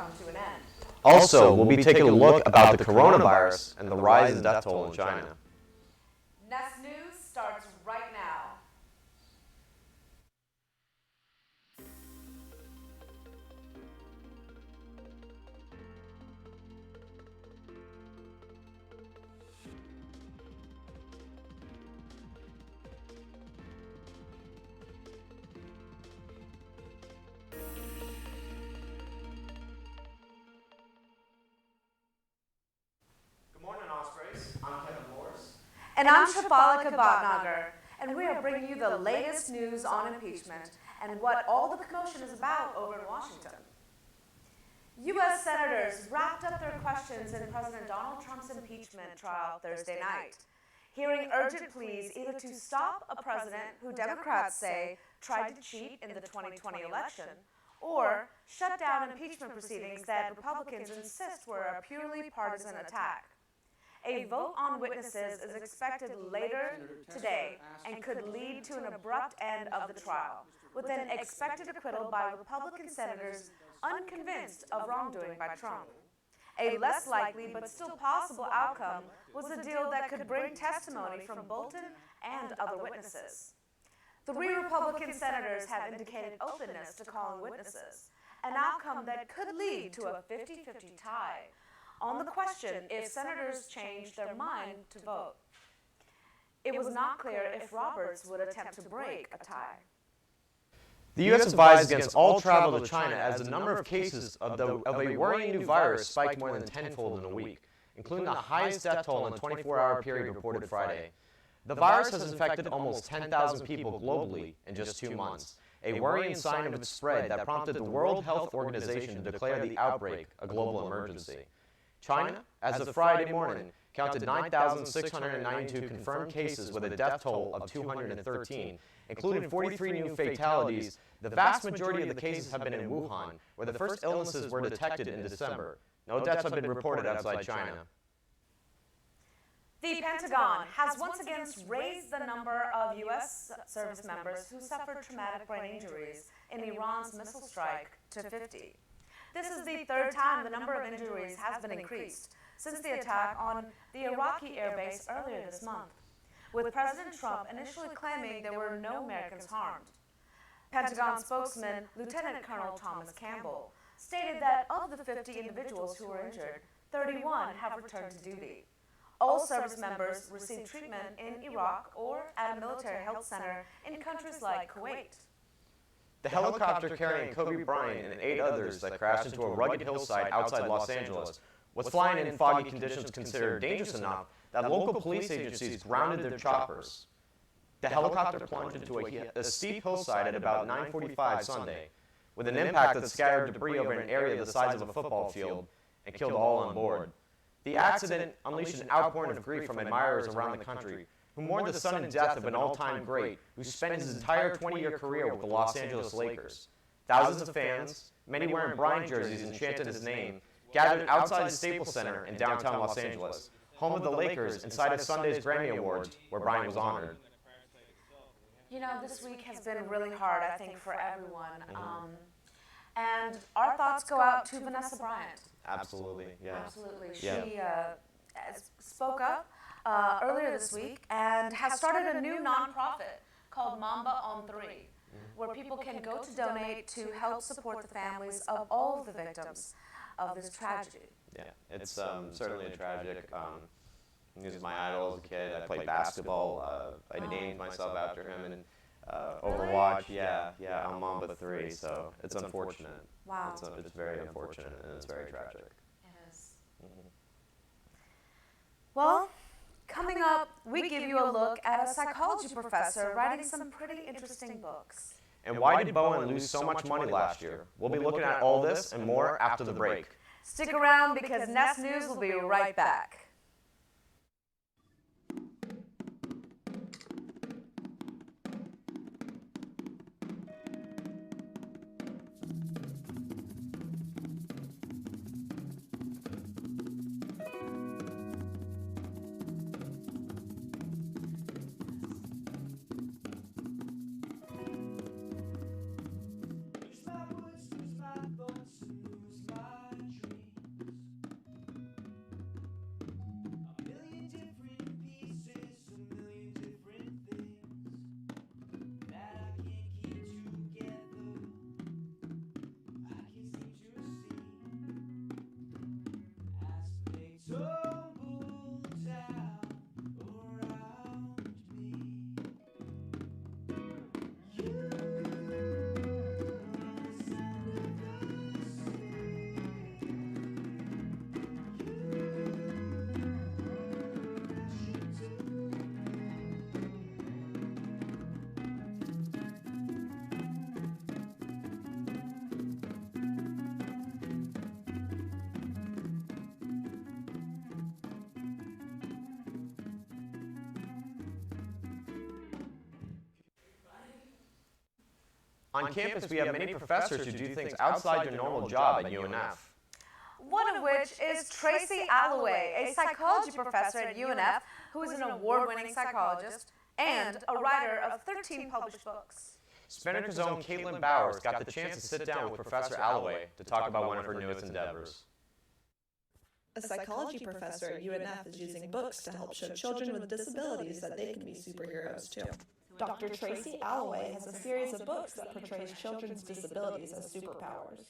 come to an end. Also, we'll be taking a look about the coronavirus and the rise in death toll in China. Nest News starts right now. Good morning, Ospreys. I'm Kevin Morris. And I'm Shafalika Bhatnagar, and we are bringing you the latest news on impeachment and what all the commotion is about over in Washington. U.S. senators wrapped up their questions in President Donald Trump's impeachment trial Thursday night, hearing urgent pleas either to stop a president who Democrats say tried to cheat in the 2020 election, or shut down impeachment proceedings that Republicans insist were a purely partisan attack. A vote on witnesses is expected later today and could lead to an abrupt end of the trial, with an expected acquittal by Republican senators unconvinced of wrongdoing by Trump. A less likely but still possible outcome was a deal that could bring testimony from Bolton and other witnesses. 3 Republican senators have indicated openness to calling witnesses, an outcome that could lead to a 50-50 tie on the question if senators changed their mind to vote. It was not clear if Roberts would attempt to break a tie. The U.S. advised against all travel to China as the number of cases of a worrying new virus spiked more than tenfold in a week, including the highest death toll in a 24-hour period reported Friday. The virus has infected almost 10,000 people globally in just 2 months, a worrying sign of its spread that prompted the World Health Organization to declare the outbreak a global emergency. China, as of Friday morning, counted 9,692 confirmed cases with a death toll of 213, including 43 new fatalities. The vast majority of the cases have been in Wuhan, where the first illnesses were detected in December. No deaths have been reported outside China. The Pentagon has once again raised the number of U.S. service members who suffered traumatic brain injuries in Iran's missile strike to 50. This is the 3rd time the number of injuries has been increased since the attack on the Iraqi airbase earlier this month, with President Trump initially claiming there were no Americans harmed. Pentagon spokesman Lieutenant Colonel Thomas Campbell stated that of the 50 individuals who were injured, 31 have returned to duty. All service members received treatment in Iraq or at a military health center in countries like Kuwait. The helicopter carrying Kobe Bryant and 8 others that crashed into a rugged hillside outside Los Angeles was flying in foggy conditions considered dangerous enough that local police agencies grounded their choppers. The helicopter plunged into a steep hillside at about 9:45 Sunday, with an impact that scattered debris over an area the size of a football field and killed all on board. The accident unleashed an outpouring of grief from admirers around the country, who mourned the sudden death of an all-time great who spent his entire 20-year career with the Los Angeles Lakers. Thousands of fans, many wearing Bryant jerseys and chanting his name, gathered outside the Staples Center in downtown Los Angeles, home of the Lakers, inside of Sunday's Grammy Awards, where Bryant was honored. You know, this week has been really hard, I think, for everyone. And our thoughts go out to Vanessa Bryant. Absolutely, yeah. Absolutely. Yeah. She spoke up earlier this week and has started a new nonprofit called Mamba on 3, where people can go to donate to help support the families of all of the victims of this tragedy. Yeah, it's certainly a tragic. He was my idol as a kid. I played basketball. I named myself after him, and Overwatch. Yeah, I'm Mamba 3, so it's unfortunate. Wow. It's very unfortunate, and it's very tragic. It is. Well, coming up, we give you a look at a psychology professor writing some pretty interesting books. And why did Bowen lose so much money last year? We'll be looking at all this and more after the break. Stick around because Nest News will be right back. On campus, we have many professors who do things outside their normal job at UNF. One of which is Tracy Alloway, a psychology professor at UNF who is an award-winning psychologist and a writer of 13 published books. Spinnaker's own Caitlin Bowers got the chance to sit down with Professor Alloway to talk about one of her newest endeavors. A psychology professor at UNF is using books to help show children with disabilities that they can be superheroes too. Dr. Tracy Alloway has a series of books that portrays children's disabilities as superpowers.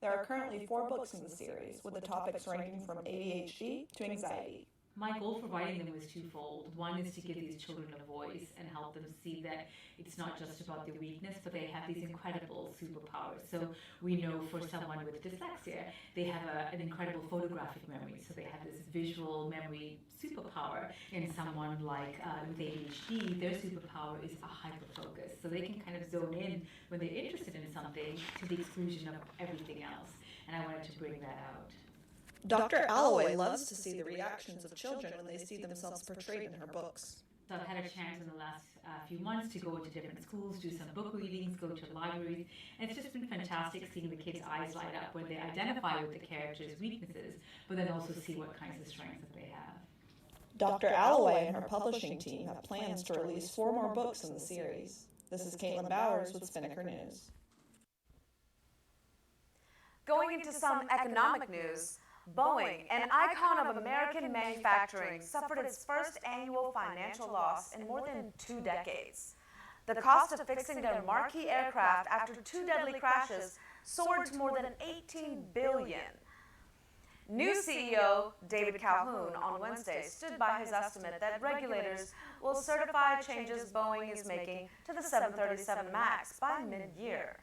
There are currently 4 books in the series, with the topics ranging from ADHD to anxiety. My goal for writing them was twofold. One is to give these children a voice and help them see that it's not just about their weakness, but they have these incredible superpowers. So we know for someone with dyslexia, they have an incredible photographic memory. So they have this visual memory superpower. And someone like with ADHD, their superpower is a hyperfocus. So they can kind of zone in when they're interested in something to the exclusion of everything else. And I wanted to bring that out. Dr. Alloway loves to see the reactions of children when they see themselves portrayed in her books. So I've had a chance in the last few months to go to different schools, do some book readings, go to libraries, and it's just been fantastic seeing the kids' eyes light up when they identify with the characters' weaknesses, but then also see what kinds of strengths that they have. Dr. Alloway and her publishing team have plans to release 4 more books in the series. This is Caitlin Bowers with Spinnaker News. Going into some economic news, Boeing, an icon of American manufacturing, suffered its first annual financial loss in more than 2 decades. The cost of fixing their marquee aircraft after 2 deadly crashes soared to more than $18 billion. New CEO David Calhoun on Wednesday stood by his estimate that regulators will certify changes Boeing is making to the 737 MAX by mid-year.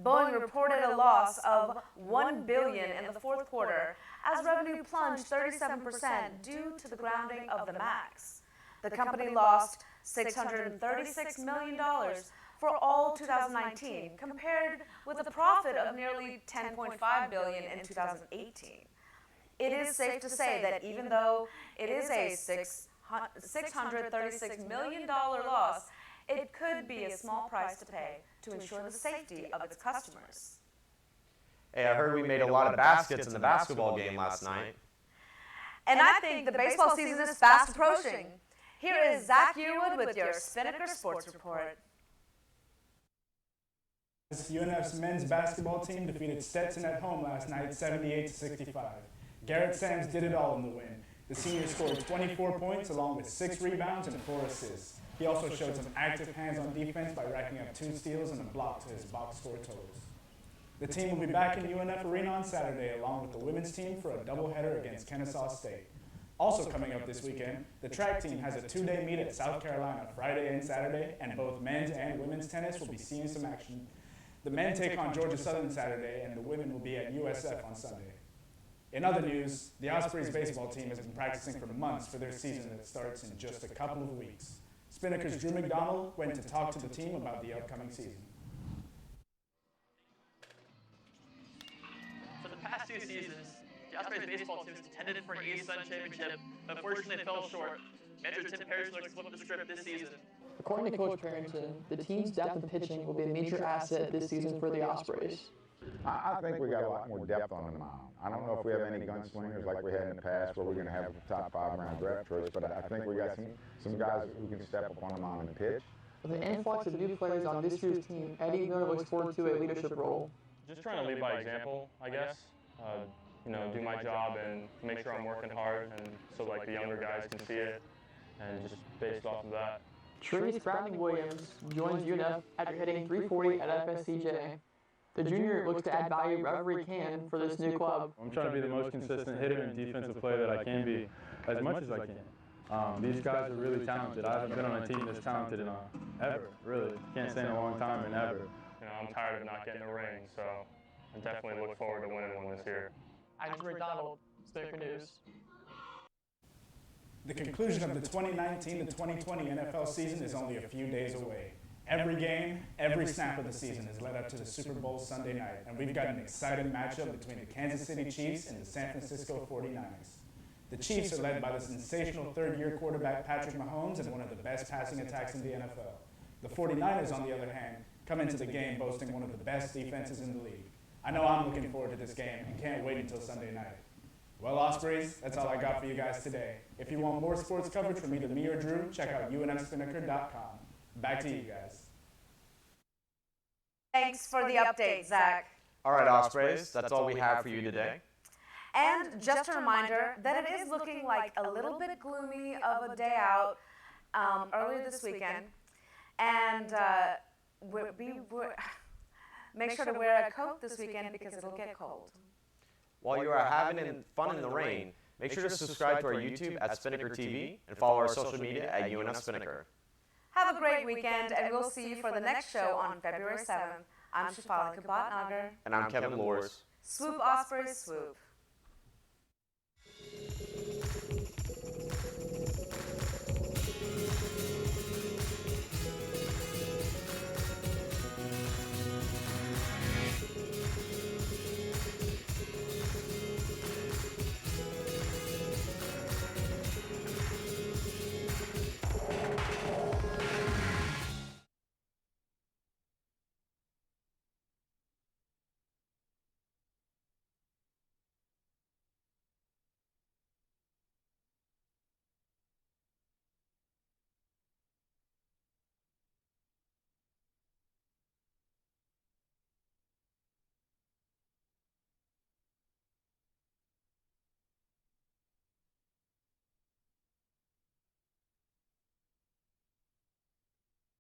Boeing reported a loss of $1 billion in the fourth quarter as revenue plunged 37% due to the grounding of the MAX. The company lost $636 million for all 2019, compared with a profit of nearly $10.5 billion in 2018. It is safe to say that even though it is a $636 million loss, it could be a small price to pay to ensure the safety of its customers. Hey, I heard we made a lot of baskets in the basketball game last night. And I think the baseball season is fast approaching. Here is Zach Yearwood with your Spinnaker Sports Report. UNF's men's basketball team defeated Stetson at home last night 78-65. Garrett Sams did it all in the win. The senior scored 24 points along with 6 rebounds and 4 assists. He also showed some active hands on defense by racking up 2 steals and a block to his box score totals. The team will be back in UNF Arena on Saturday along with the women's team for a doubleheader against Kennesaw State. Also coming up this weekend, the track team has a 2-day meet at South Carolina Friday and Saturday, and both men's and women's tennis will be seeing some action. The men take on Georgia Southern Saturday, and the women will be at USF on Sunday. In other news, the Ospreys baseball team has been practicing for months for their season that starts in just a couple of weeks. Spinnaker's Drew McDonald went to talk to the team about the upcoming season. For the past 2 seasons, the Ospreys baseball team has contended for an A-Sun championship, but unfortunately fell short. Manager Tim Parrish looks to flip the script this season. According to Coach Parrington, the team's depth of pitching will be a major asset this season for the Ospreys. I think we got a lot more depth on the mound. I don't know if we have any gunslingers like we had in the past where we're going to have a top 5-round draft choice, but I think we got some guys who can step up on the mound and pitch. With the influx of new players on this year's team, Eddie Miller looks forward to a leadership role. Just trying to lead by example, I guess. Do my job and make sure I'm working hard, and so like the younger guys can see it, and just based off of that. Trace Browning-Williams joins UNF after hitting .340 at FSCJ. The junior looks to add value wherever he can for this new club. I'm trying to be the most consistent hitter and defensive player that I can be, as much as I can. These guys are really talented. I haven't been on a team this talented in ever, really. Can't say in a long time and ever. I'm tired of not getting a ring, so I definitely look forward to winning one this year. I'm Drew McDonald, Spinnaker News. The conclusion of the 2019 to 2020 NFL season is only a few days away. Every game, every snap of the season is led up to the Super Bowl Sunday night, and we've got an exciting matchup between the Kansas City Chiefs and the San Francisco 49ers. The Chiefs are led by the sensational third-year quarterback Patrick Mahomes and one of the best passing attacks in the NFL. The 49ers, on the other hand, come into the game boasting one of the best defenses in the league. I know I'm looking forward to this game and can't wait until Sunday night. Well, Ospreys, that's all I got for you guys today. If you want more sports coverage from either me or Drew, check out unfspinnaker.com. Back to you guys. Thanks for the update, Zach. All right, Ospreys, that's all we have for you today. And just a reminder that it is looking like a little bit gloomy of a day out earlier this weekend. And make sure to wear a coat this weekend because it'll get cold. While you are having fun in the rain, make sure to subscribe to our YouTube at Spinnaker TV and follow our social media at UNF Spinnaker. Have a great weekend, and we'll see you for the next show on February 7th. I'm Shafali Kabatnagar. And I'm Kevin Lors. Swoop, Ospreys, swoop.